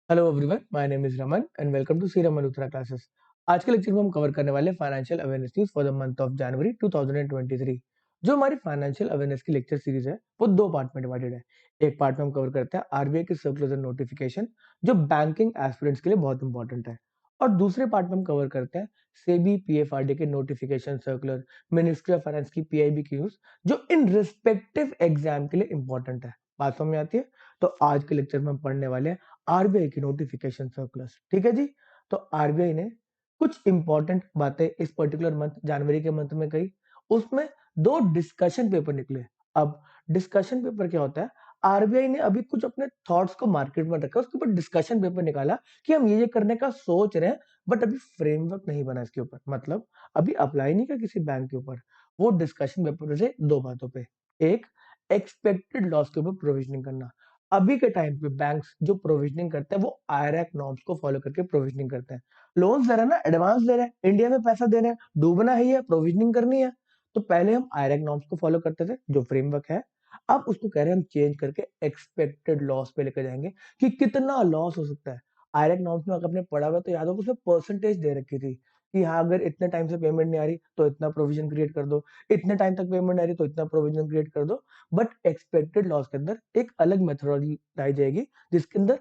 Hello everyone, my name is Raman and welcome to C Raman Uttara classes. आज के lecture में हम कवर करने वाले financial awareness news for the month of January 2023। जो हमारी फाइनेंशियल अवेयरनेस की लेक्चर सीरीज है वो दो पार्ट में डिवाइडेड है। एक पार्ट में हम कवर करते हैं आरबीआई की सर्कुलर नोटिफिकेशन, जो बैंकिंग एस्पिरेंट्स के लिए बहुत इंपॉर्टेंट है। और दूसरे पार्ट में हम कवर करते हैं सेबी पीएफआरडी के notification circular, ministry of finance की पीआईबी की न्यूज, जो इन रिस्पेक्टिव एग्जाम के लिए इंपॉर्टेंट है। बात समझ में आती है? तो आज के लेक्चर में हम पढ़ने वाले हैं आरबीआई की नोटिफिकेशन सर्कुलर्स। ठीक है जी। तो आरबीआई ने कुछ इंपॉर्टेंट बातें इस पर्टिकुलर मंथ जनवरी के मंथ में कही। उसमें दो डिस्कशन पेपर निकले। अब डिस्कशन पेपर क्या होता है? आरबीआई ने अभी कुछ अपने थॉट्स को मार्केट में रखा, उसके ऊपर डिस्कशन पेपर निकाला कि हम ये करने का सोच रहे हैं, बट अभी फ्रेमवर्क नहीं बना इसके ऊपर, मतलब अभी अप्लाई नहीं किया किसी बैंक के ऊपर। वो डिस्कशन पेपर से दो बातों पे, एक एक्सपेक्टेड लॉस के ऊपर प्रोविजनिंग करना। अभी के टाइम पे बैंक्स जो प्रोविजनिंग करते हैं वो आईरैक नॉर्म्स को फॉलो करके प्रोविजनिंग करते हैं। लोन्स ले रहे हैं ना, एडवांस ले रहे हैं, इंडिया में पैसा दे रहे हैं, डूबना ही है, प्रोविजनिंग करनी है। तो पहले हम आईरैक नॉर्म्स को फॉलो करते थे, जो फ्रेमवर्क है। अब उसको कह रहे हैं हम चेंज करके एक्सपेक्टेड लॉस पे लेकर जाएंगे कि कितना लॉस हो सकता है। आईरैक नॉर्म्स में अगर आपने पढ़ा हुआ तो याद होगा, उसमें परसेंटेज दे रखी थी कि हाँ, अगर इतने टाइम से पेमेंट नहीं आ रही तो इतना प्रोविजन क्रिएट कर दो, इतने टाइम तक पेमेंट आ रही तो इतना प्रोविजन क्रिएट कर दो। बट एक्सपेक्टेड लॉस के अंदर एक अलग मेथोडोलॉजी लाई जाएगी, जिसके अंदर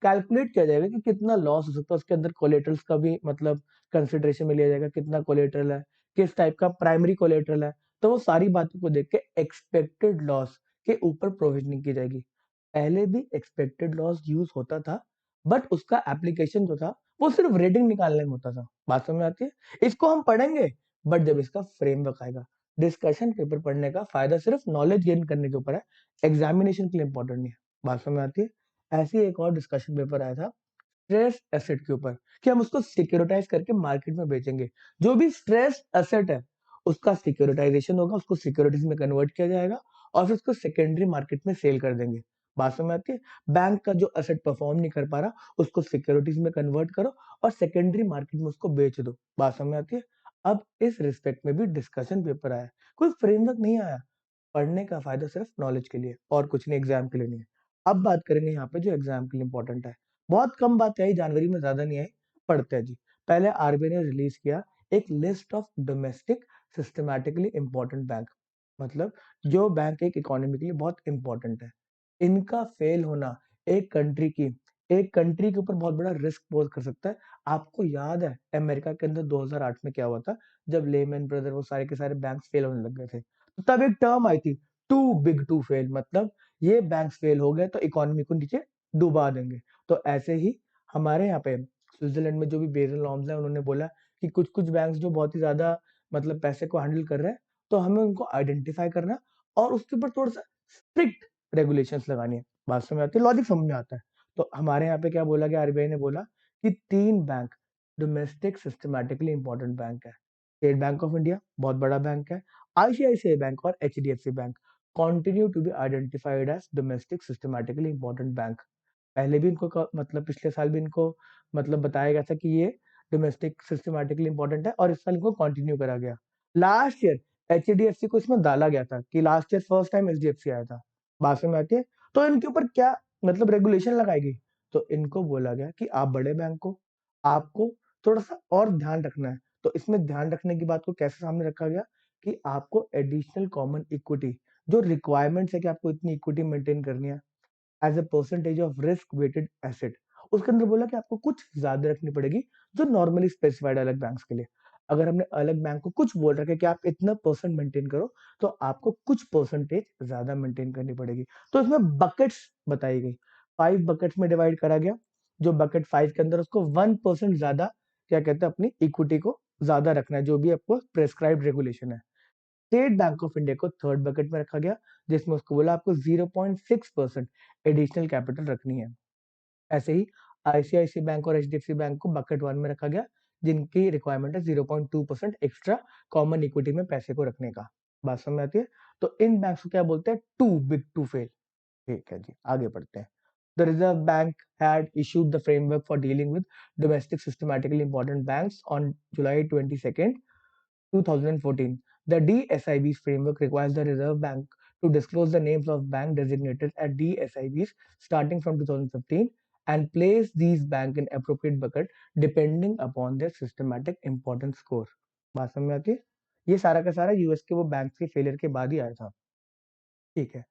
कैलकुलेट किया जाएगा कि कितना लॉस हो सकता है। उसके अंदर कोलेटरल्स का भी मतलब कंसिडरेशन में लिया जाएगा, कितना कोलेटरल है, किस टाइप का प्राइमरी कोलेटरल है। तो वो सारी बातों को देख के एक्सपेक्टेड लॉस के ऊपर प्रोविजनिंग की जाएगी। पहले भी एक्सपेक्टेड लॉस यूज होता था, बट उसका एप्लीकेशन जो था वो सिर्फ रेटिंग निकालने में होता था। बात समझ में आती है? इसको हम पढ़ेंगे, बट जब इसका फ्रेमवर्क आएगा। डिस्कशन पेपर पढ़ने का फायदा सिर्फ नॉलेज गेन करने के ऊपर है, एग्जामिनेशन के लिए इंपॉर्टेंट नहीं है। बात समझ में आती है? ऐसे ही एक और डिस्कशन पेपर आया था स्ट्रेस एसेट के ऊपर, कि हम उसको सिक्योरिटाइज करके मार्केट में बेचेंगे। जो भी स्ट्रेस एसेट है उसका सिक्योरिटाइजेशन होगा, उसको सिक्योरिटीज में कन्वर्ट किया जाएगा और फिर उसको सेकेंडरी मार्केट में सेल कर देंगे। बात समझ में आती है? बैंक का जो एसेट परफॉर्म नहीं कर पा रहा उसको सिक्योरिटीज में कन्वर्ट करो और सेकेंडरी मार्केट में उसको बेच दो। बात समझ में आती है? अब इस रिस्पेक्ट में भी डिस्कशन पेपर आया, कोई फ्रेमवर्क नहीं आया। पढ़ने का फायदा सिर्फ नॉलेज के लिए और कुछ नहीं, एग्जाम के लिए नहीं है। अब बात करेंगे यहाँ पे जो एग्जाम के लिए इंपॉर्टेंट है। बहुत कम बात आई जनवरी में, ज्यादा नहीं आई। पढ़ते हैं जी। पहले आरबीआई ने रिलीज किया एक list of domestic systemically important bank, मतलब जो बैंक एक इकोनॉमी के लिए बहुत इंपॉर्टेंट है। इनका फेल होना एक कंट्री के ऊपर बहुत बड़ा रिस्क पोज कर सकता है। आपको याद है अमेरिका के अंदर 2008 में क्या हुआ था, जब लेमन ब्रदर वो सारे के सारे बैंक्स फेल होने लग गए थे। तो तब एक टर्म आई थी, टू बिग टू फेल, मतलब ये बैंक्स फेल हो गए तो इकोनॉमी को नीचे डुबा देंगे। तो ऐसे ही हमारे यहाँ पे स्विट्जरलैंड में जो भी बेसल नॉर्म्स है, उन्होंने बोला कि कुछ कुछ बैंक्स जो बहुत ही ज्यादा मतलब पैसे को हैंडल कर रहे हैं, तो हमें उनको आइडेंटिफाई करना है और उसके ऊपर थोड़ा सा स्ट्रिक्ट रेगुलेशंस लगानी है। बात समझ में आती है? लॉजिक समझ में आता है? तो हमारे यहाँ पे क्या बोला गया, आरबीआई ने बोला कि 3 bank domestic systemically important bank है। स्टेट बैंक ऑफ इंडिया बहुत बड़ा बैंक है, आईसीआईसीआई बैंक और HDFC bank continue to be identified as domestic systemically important bank. पहले भी इनको मतलब पिछले साल भी इनको मतलब बताया गया था कि ये डोमेस्टिक सिस्टमैटिकली इंपॉर्टेंट है और इस साल इनको कंटिन्यू करा गया। लास्ट ईयर एचडीएफसी को इसमें डाला गया था कि last year first time HDFC आया था। बात में आती है? तो इनके ऊपर क्या मतलब रेगुलेशन लगाएगी, तो इनको बोला गया कि आप बड़े बैंक को आपको थोड़ा सा और ध्यान रखना है। तो इसमें ध्यान रखने की बात को कैसे सामने रखा गया कि आपको एडिशनल कॉमन इक्विटी, जो रिक्वायरमेंट्स है कि आपको इतनी इक्विटी मेंटेन करनी है as a percentage of risk weighted asset, उसके अंदर बोला कि आपको कुछ ज्यादा रखनी पड़ेगी जो नॉर्मली स्पेसिफाइड अलग बैंक्स के लिए। अगर हमने अलग बैंक को कुछ बोल रखा है कि आप इतना परसेंट मेंटेन करो, तो आपको कुछ परसेंटेज ज्यादा मेंटेन करनी पड़ेगी। तो इसमें बकेट्स बताई गई, 5 बकेट्स में डिवाइड करा गया। जो बकेट 5 के अंदर उसको 1% ज्यादा क्या कहते हैं अपनी इक्विटी को ज्यादा रखना है, जो भी आपको प्रेस्क्राइब्ड रेगुलेशन है। स्टेट बैंक ऑफ इंडिया को थर्ड बकेट में रखा गया, जिसमें उसको बोला आपको 0.6% एडिशनल कैपिटल रखनी है। ऐसे ही आईसीआईसी बैंक और एचडीएफसी बैंक को बकेट वन में रखा गया, जिनकी रिक्वायरमेंट है 0.2% एक्स्ट्रा कॉमन इक्विटी में पैसे को रखने का। बात समझ में आती है? तो इन बैंक्स को क्या बोलते हैं, टू बिग टू फेल। ठीक है जी, आगे बढ़ते हैं। The Reserve Bank had issued the framework for dealing with domestic systematically important banks on July 22nd, 2014. The DSIB's framework requires the Reserve Bank to disclose the names of bank designated as DSIBs starting from 2015 and place these bank in appropriate bucket depending upon their systematic importance score। बात समझ में आती है? ये सारा का सारा US के वो बैंक के फेलियर के बाद ही आया था। ठीक है।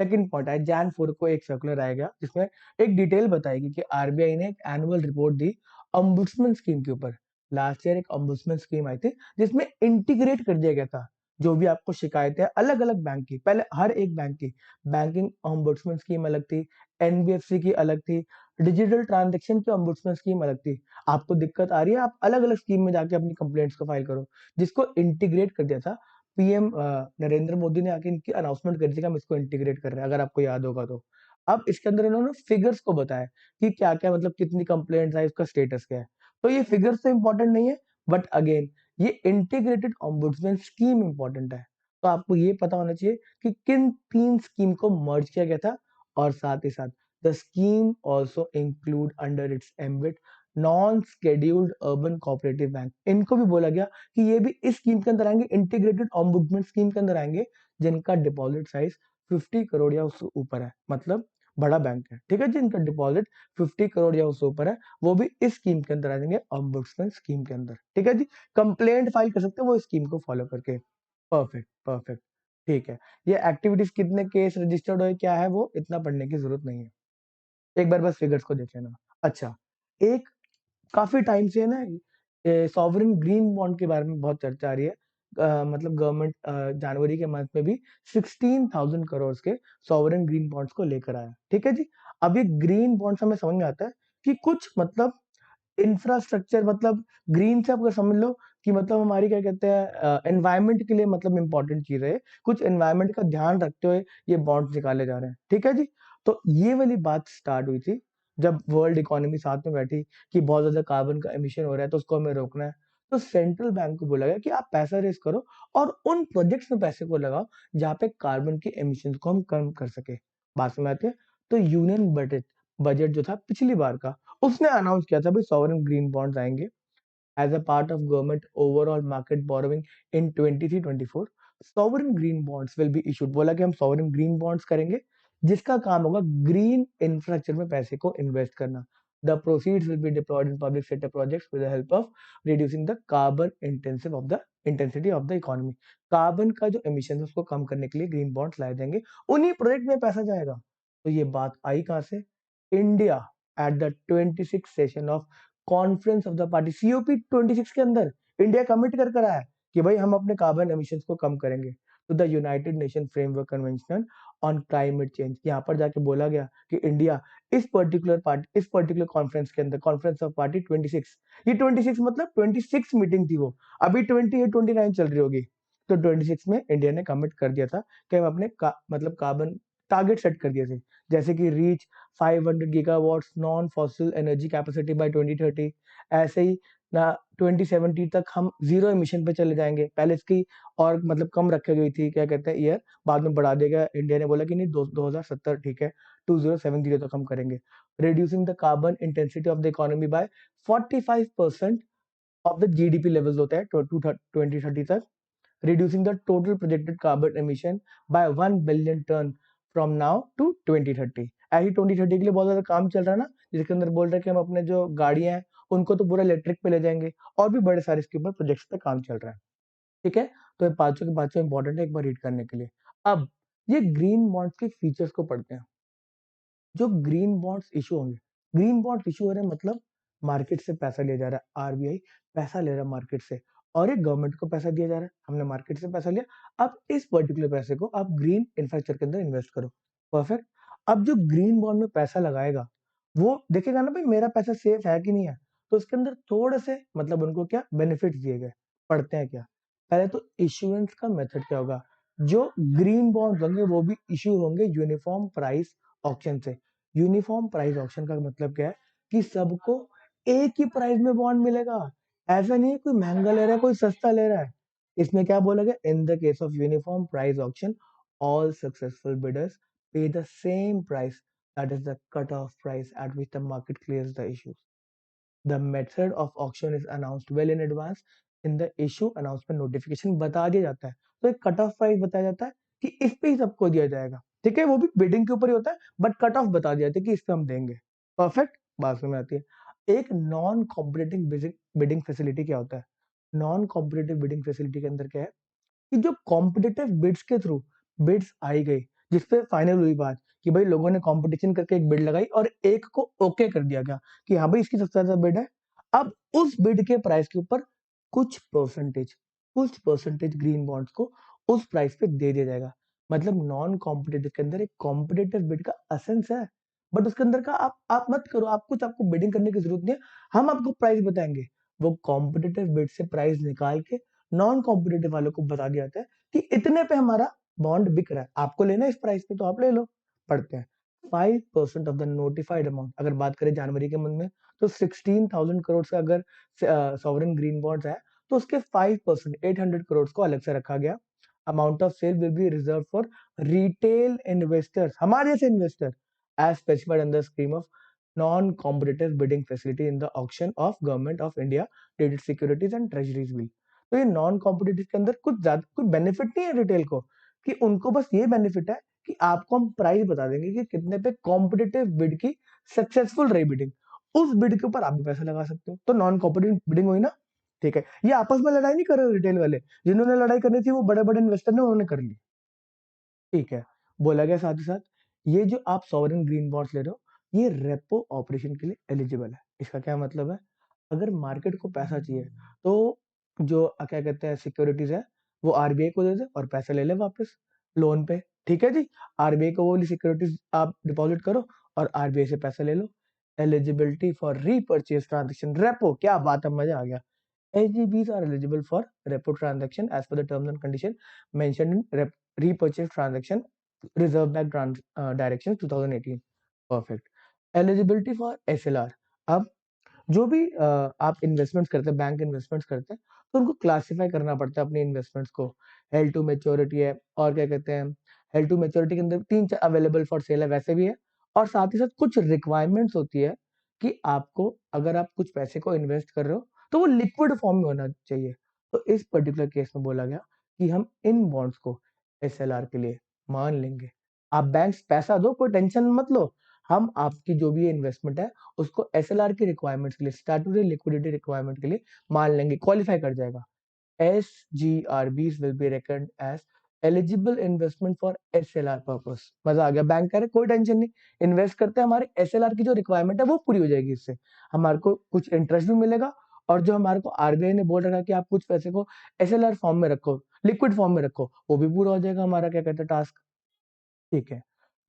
सेकंड पॉइंट है, जैन 4 को एक सर्कुलर आएगा जिसमें एक डिटेल बताएगी कि आरबीआई ने एक एनुअल रिपोर्ट दी ombudsman स्कीम के ऊपर। लास्ट ईयर एक ombudsman स्कीम आई थी जिसमें इंटीग्रेट कर दिया गया था जो भी आपको शिकायतें अलग अलग बैंक की, पहले हर एक बैंक की बैंकिंग ombudsman स्कीम अलग थी, एनबीएफसी की अलग थी, डिजिटल ट्रांजेक्शन की ombudsman स्कीम अलग थी। आपको दिक्कत आ रही है, आप अलग अलग स्कीम में जाके अपनी कंप्लेंट्स को फाइल करो, जिसको इंटीग्रेट कर दिया था। पीएम नरेंद्र मोदी ने आके इनकी अनाउंसमेंट करी थी कि हम इसको इंटीग्रेट कर रहे हैं, अगर आपको याद होगा तो। अब इसके अंदर इन्होंने फिगर्स को बताया कि क्या-क्या मतलब कितनी कंप्लेंट्स आई, उसका स्टेटस क्या है। तो ये फिगर्स तो इम्पोर्टेंट नहीं है, बट अगेन ये इंटीग्रेटेड ओम्बुड्समैन स्कीम इम्पोर्टेंट है। तो आपको ये पता होना चाहिए कि किन 3 स्कीम को मर्ज किया गया था और साथ ही साथ the scheme also include under its ambit non scheduled urban cooperative bank. इनको भी बोला गया कि ये भी इस स्कीम के अंदर आएंगे, इंटीग्रेटेड ओम्बुड्समैन स्कीम के अंदर आएंगे, जिनका डिपॉजिट साइज 50 करोड़ या उससे ऊपर है, मतलब बड़ा बैंक है। ठीक है, जिनका डिपॉजिट 50 करोड़ या उससे ऊपर है, वो भी इस स्कीम के अंदर आ जाएंगे, ओम्बुड्समैन स्कीम के अंदर। ठीक है जी, कंप्लेंट फाइल कर सकते हैं वो इस स्कीम को फॉलो करके। Perfect, perfect. ठीक है, ये एक्टिविटीज कितने केस रजिस्टर्ड हुए क्या है वो इतना पढ़ने की जरूरत नहीं है, एक बार बस फिगर्स को देख लेना। अच्छा, एक काफी टाइम से ना सॉवरेन ग्रीन बॉन्ड के बारे में बहुत चर्चा आ रही है। मतलब गवर्नमेंट जनवरी के मंथ में भी 16,000 करोड़ के सॉवरेन ग्रीन बॉन्ड्स को लेकर आया। ठीक है जी, अब ये ग्रीन बॉन्ड्स हमें समझ में आता है कि कुछ मतलब इंफ्रास्ट्रक्चर, मतलब ग्रीन से आप अगर समझ लो कि मतलब हमारी क्या कहते हैं एनवायरनमेंट के लिए मतलब इंपॉर्टेंट चीज है, कुछ एनवायरनमेंट का ध्यान रखते हुए ये बॉन्ड्स निकाले जा रहे हैं। ठीक है जी, तो ये वाली बात स्टार्ट हुई थी जब वर्ल्ड इकोनॉमी साथ में बैठी कि बहुत ज्यादा कार्बन का एमिशन हो रहा है तो उसको हमें रोकना है। तो सेंट्रल बैंक को बोला गया कि आप पैसा रेज करो और उन प्रोजेक्ट्स में पैसे को लगाओ जहाँ पे कार्बन के एमिशन को हम कम कर सके। बात समझ आती है? तो यूनियन बजट बजट जो था पिछली बार का, उसने अनाउंस किया था भाई सॉवरेन ग्रीन बॉन्ड्स आएंगे as a part of government overall market borrowing in 23-24। Sovereign green bonds will be issued, बोला कि हम सॉवरेन ग्रीन बॉन्ड्स करेंगे जिसका काम होगा ग्रीन इंफ्रास्ट्रक्चर में पैसे को इन्वेस्ट करना। The proceeds will be diploid in public sector projects with the help of reducing the carbon intensive of the intensity of the economy. Carbon का जो एमिशन है उसको कम करने के लिए ग्रीन बॉन्ड्स लाए जाएंगे, उन्हीं प्रोजेक्ट में पैसा जाएगा। तो ये बात आई कहां से? India at the 26 session of conference of the party, COP 26 के अंदर इंडिया कमिट कर आया है कि भाई हम अपने कार्बन एमिशंस को कम करेंगे। तो the United nation framework convention on climate change, यहाँ पर जाके बोला गया कि इंडिया इस पर्टिकुलर कॉन्फ्रेंस के अंदर, कॉन्फ्रेंस ऑफ पार्टी 26, ये 26 मतलब 26 मीटिंग थी वो, अभी 28-29 चल रही होगी। तो 26 में इंडिया ने कमिट कर दिया था कि हम अपने मतलब कार्बन टारगेट सेट कर दिए थे, जैसे कि reach 500 gigawatts non fossil energy capacity by 2030। ऐसे ही ना 2070 तक हम जीरो एमिशन पे चले जाएंगे, पहले इसकी और मतलब कम रखी गई थी क्या कहते हैं ईयर, बाद में बढ़ा दिया गया। इंडिया ने बोला कि नहीं 2070 ठीक है, 2070 तक हम करेंगे। Reducing the carbon intensity of the economy bye 45% of the GDP levels होता है 2030 तक। reducing the total projected carbon emission by 1 billion ton from now to 2030। ऐसे 2030 के लिए बहुत ज्यादा काम चल रहा है ना, जिसके अंदर बोल रहे हैं कि हम अपने जो गाड़ियां हैं उनको तो पूरा इलेक्ट्रिक पे ले जाएंगे, और भी बड़े सारे इसके ऊपर प्रोजेक्ट्स पे काम चल रहा है। ठीक है, तो ये पांचों के पांचों इंपॉर्टेंट है एक बार रीड करने के लिए। अब ये ग्रीन बॉन्ड्स के फीचर्स को पढ़ते हैं। जो ग्रीन बॉन्ड्स इशू होंगे, ग्रीन बॉन्ड्स इशू हो रहे हैं मतलब मार्केट से पैसा लिया जा रहा है, आरबीआई पैसा ले रहा है मार्केट से, और एक गवर्नमेंट को पैसा दिया जा रहा है, हमने मार्केट से पैसा लिया, अब इस पर्टिकुलर पैसे को आप ग्रीन इंफ्रास्ट्रक्चर के अंदर इन्वेस्ट करो। परफेक्ट। अब जो ग्रीन बॉन्ड में पैसा लगाएगा वो देखेगा ना भाई मेरा पैसा सेफ है कि नहीं है, तो उसके अंदर थोड़े से मतलब उनको क्या बेनिफिट दिए गए। पढ़ते हैं क्या, पहले तो इश्यूएंस का मेथड क्या होगा। जो ग्रीन बॉन्ड होंगे वो भी इश्यू होंगे यूनिफॉर्म प्राइस ऑक्शन से। यूनिफॉर्म प्राइस ऑक्शन का मतलब क्या है कि सबको एक ही प्राइस में बॉन्ड मिलेगा, ऐसा नहीं है कोई महंगा ले रहा है कोई सस्ता ले रहा है। इसमें क्या बोला गया, in the case of uniform price auction all successful bidders pay the same price, that is the cut off price at which the market clears the issues. The method of auction is announced well in advance in the issue announcement notification, बता दिया जाता है। तो एक cut off price बताया जाता है कि इस पे ही सबको दिया जाएगा। ठीक है, वो भी बिडिंग के ऊपर ही होता है, बट कट ऑफ बता दिया जाता है कि इस पे हम देंगे। परफेक्ट, बात समझ में आती है। एक नॉन कॉम्पिटिटिव बिडिंग फैसिलिटी क्या होता है? नॉन कॉम्पिटिटिव बिडिंग फैसिलिटी के अंदर क्या है कि जो कॉम्पिटिटिव बिड्स के थ्रू बिड्स आई गई, जिसपे फाइनल हुई बात कि भाई लोगों ने कंपटीशन करके एक बिड लगाई और एक को ओके कर दिया गया कि हाँ भाई इसकी सबसे ज्यादा बिड है। अब उस बिड के प्राइस के ऊपर कुछ परसेंटेज कुछ परसेंटेज ग्रीन बॉन्ड्स को उस प्राइस पे दे दिया जाएगा। मतलब नॉन कॉम्पिटिटिव के अंदर एक कॉम्पिटिटिव बिड का एसेंस है, बट उसके अंदर का आप मत करो, आपको बिडिंग करने की जरूरत नहीं है। हम आपको प्राइस बताएंगे, वो कॉम्पिटिटिव बिड से प्राइस निकाल के नॉन कॉम्पिटिटिव वालों को बता दिया जाता है कि इतने पे हमारा बॉन्ड बिक रहा है, आपको लेना है इस प्राइस पे तो आप ले लो। पढ़ते हैं 5% ऑफ द नोटिफाइड अमाउंट। अगर बात करें जनवरी के मंथ में, तो 16,000 करोड़ का अगर सॉवरेन ग्रीन बॉन्ड्स है, तो उसके 5% 800 करोड़ को अलग से रखा गया। Amount of sale will be reserve for retail investors, हमारे जैसे investor, as specified under scheme of non competitive bidding facility in the auction of government of India traded securities and treasuries bill. तो ये non competitive के अंदर कुछ ज्यादा कोई benefit नहीं है रिटेल को, कि उनको बस ये बेनिफिट है कि आपको हम प्राइस बता देंगे कि कितने पे कॉम्पिटिटिव बिड की सक्सेसफुल रही बिडिंग, उस बिड के ऊपर आप भी पैसा लगा सकते हो। तो नॉन कॉम्पिटिटिव बिडिंग हुई ना। ठीक है, ये आपस में लड़ाई नहीं कर रहे रिटेल वाले, जिन्होंने लड़ाई करनी थी वो बड़े बड़े इन्वेस्टर ने उन्होंने कर ली। ठीक है, बोला गया साथ ही साथ ये जो आप सॉवरेन ग्रीन बॉन्ड्स ले रहे हो, ये रेपो ऑपरेशन के लिए एलिजिबल है। इसका क्या मतलब है? अगर मार्केट को पैसा चाहिए तो जो क्या कहते हैं सिक्योरिटीज है, वो आरबीआई को दे दे और पैसा ले ले वापस लोन पे। ठीक है जी, आरबीआई को वो वाली सिक्योरिटीज आप डिपॉजिट करो और आरबीआई से पैसा ले लो। Eligibility for repurchase transaction repo, क्या बात है, मजा आ गया। SGBs are eligible for repo transaction as per the terms and condition mentioned in repurchase transaction Reserve Bank Directions 2018. Perfect. Eligibility for SLR. अब जो भी आप इन्वेस्टमेंट्स करते हैं, बैंक इन्वेस्टमेंट्स करते हैं, तो उनको क्लासिफाई करना पड़ता है अपने इन्वेस्टमेंट्स को। हेल्ड टू मेच्योरिटी है, और क्या कहते हैं, हेल्ड टू मेच्योरिटी के अंदर तीन अवेलेबल फॉर सेल है वैसे भी है, और साथ ही साथ कुछ रिक्वायरमेंट्स होती है कि आपको अगर आप कुछ पैसे को इन्वेस्ट कर रहे हो तो वो लिक्विड फॉर्म में होना चाहिए। तो इस पर्टिकुलर केस में बोला गया कि हम इन बॉन्ड्स को एसएलआर के लिए मान लेंगे। आप बैंक पैसा दो, कोई टेंशन मत लो, हम आपकी जो भी इन्वेस्टमेंट है उसको एसएलआर की रिक्वायरमेंट्स के लिए, स्टैट्यूटरी लिक्विडिटी रिक्वायरमेंट के लिए मान लेंगे, क्वालिफाई कर जाएगा। SGRBs will be reckoned as eligible investment for SLR purpose। मजा आ गया, बैंक कह रहे कोई टेंशन नहीं, इन्वेस्ट करते हैं, हमारे एसएलआर की जो रिक्वायरमेंट है वो पूरी हो जाएगी, इससे हमारे को कुछ इंटरेस्ट भी मिलेगा, और जो हमारे को आरबीआई ने बोल रखा कि आप कुछ पैसे को एसएलआर फॉर्म में रखो, लिक्विड फॉर्म में रखो, वो भी पूरा हो जाएगा हमारा क्या कहते हैं टास्क। ठीक है,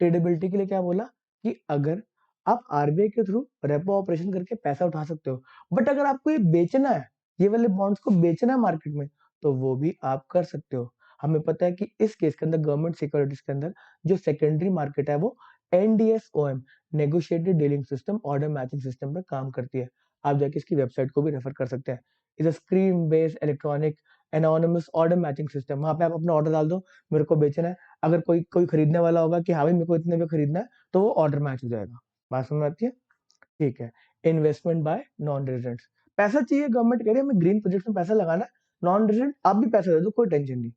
ट्रेडेबिलिटी के लिए क्या बोला कि अगर आप आरबीआई के थ्रू रेपो ऑपरेशन करके पैसा उठा सकते हो, बट अगर आपको ये बेचना है, ये वाले बॉन्ड्स को बेचना है मार्केट में, तो वो भी आप कर सकते हो। हमें पता है कि इस केस के अंदर गवर्नमेंट सिक्योरिटीज के अंदर जो सेकेंडरी मार्केट है वो NDSOM, negotiated dealing system order matching system पे काम करती है। आप जाके इसकी वेबसाइट को भी रेफर कर सकते हैं। Is a screen based electronic anonymous order matching system, वहां पे आप अपना ऑर्डर डाल दो, मेरे को बेचना है, अगर कोई कोई खरीदने वाला होगा कि हाँ भाई मेरे को इतने में खरीदना है, तो वो ऑर्डर मैच हो जाएगा। बात समझ में आती है? ठीक है, इन्वेस्टमेंट बाय नॉन रेजिडेंट्स, पैसा चाहिए, गवर्नमेंट कह रही है हमें ग्रीन प्रोजेक्ट में पैसा लगाना है, नॉन रेजिडेंट आप भी पैसा दे दो, कोई टेंशन नहीं।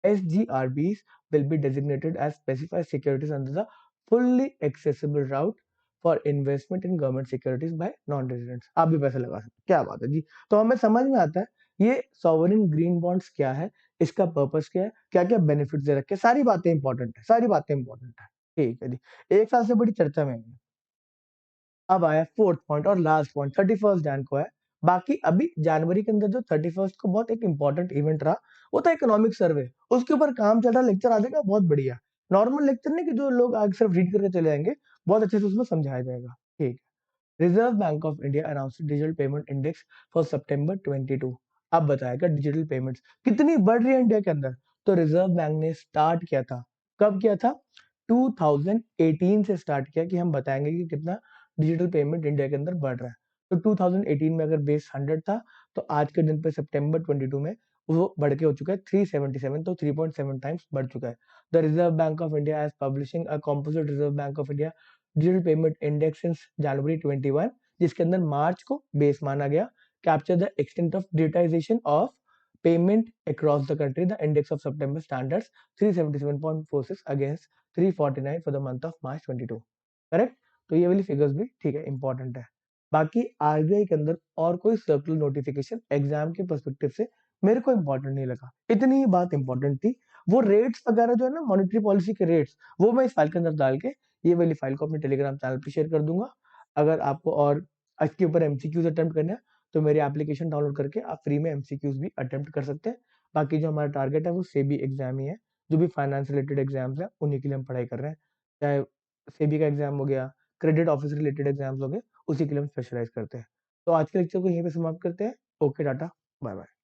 SGRBs will be designated as specified securities under the fully accessible route for investment in government securities by non-residents। आप भी पैसे लगा सकते हैं, क्या बात है जी। तो हमें समझ में आता है ये सॉवरेन ग्रीन बॉन्ड्स क्या है, इसका पर्पस क्या है, क्या क्या बेनिफिट दे रखे, सारी बातें इंपॉर्टेंट है, सारी बातें इंपॉर्टेंट है। ठीक है जी, एक साल से बड़ी चर्चा में है। अब आया फोर्थ पॉइंट और लास्ट पॉइंट, 31 जैन को है। बाकी अभी जनवरी के अंदर जो 31 को बहुत एक इंपॉर्टेंट इवेंट रहा, वो था इकोनॉमिक सर्वे, उसके ऊपर काम चल रहा, लेक्चर आ जाएगा बहुत बढ़िया। नॉर्मल लेक्चर नहीं कि जो लोग आगे सिर्फ रीड करके चले जाएंगे, बहुत अच्छे से उसमें समझाया जाएगा। ठीक, Reserve Bank of India announce digital payment index for September 22। अब बताएगा डिजिटल पेमेंट्स कितनी बढ़ रही है इंडिया के अंदर। तो रिजर्व बैंक ने स्टार्ट किया था, कब किया था? 2018 से स्टार्ट किया कि हम बताएंगे कि कितना डिजिटल पेमेंट इंडिया के अंदर बढ़ रहा है। तो 2018 में अगर बेस 100 था, तो आज के दिन पे सितंबर 22 में वो बढ़ के हो चुका है 377, तो 3.7 टाइम्स बढ़ चुका है। The Reserve Bank of India as publishing a composite Reserve Bank of India digital payment index since January 21, जिसके अंदर मार्च को बेस माना गया, capture the extent of digitization of payment across the country. The index of September standards 377.46 against 349 for the month of March 22. Correct? तो ये वाली figures भी ठीक है, इंपॉर्टेंट है। बाकी आरबीआई के अंदर और कोई सर्कुलर नोटिफिकेशन एग्जाम के पर्सपेक्टिव से मेरे को इंपॉर्टेंट नहीं लगा। इतनी ही बात इंपॉर्टेंट थी। वो रेट्स वगैरह जो है ना, मॉनेटरी पॉलिसी के रेट्स, वो मैं इस फाइल के अंदर डाल के ये वाली फाइल को अपने टेलीग्राम चैनल पे शेयर कर दूंगा। अगर आपको और इसके ऊपर एमसीक्यूज अटेम्प्ट करने हैं तो मेरी एप्लीकेशन डाउनलोड करके आप फ्री में एमसीक्यूज भी अटेम्प्ट कर सकते हैं। बाकी जो हमारा टारगेट है वो सेबी एग्जाम ही है। जो भी फाइनेंस रिलेटेड एग्जाम्स हैं उन्हीं के लिए हम पढ़ाई कर रहे हैं। चाहे सेबी का एग्जाम हो गया, क्रेडिट ऑफिस रिलेटेड एग्जाम्स हो गए, उसी के लिए हम स्पेशलाइज करते हैं। तो आज के लेक्चर को यहीं पे समाप्त करते हैं। Okay, tata, bye bye.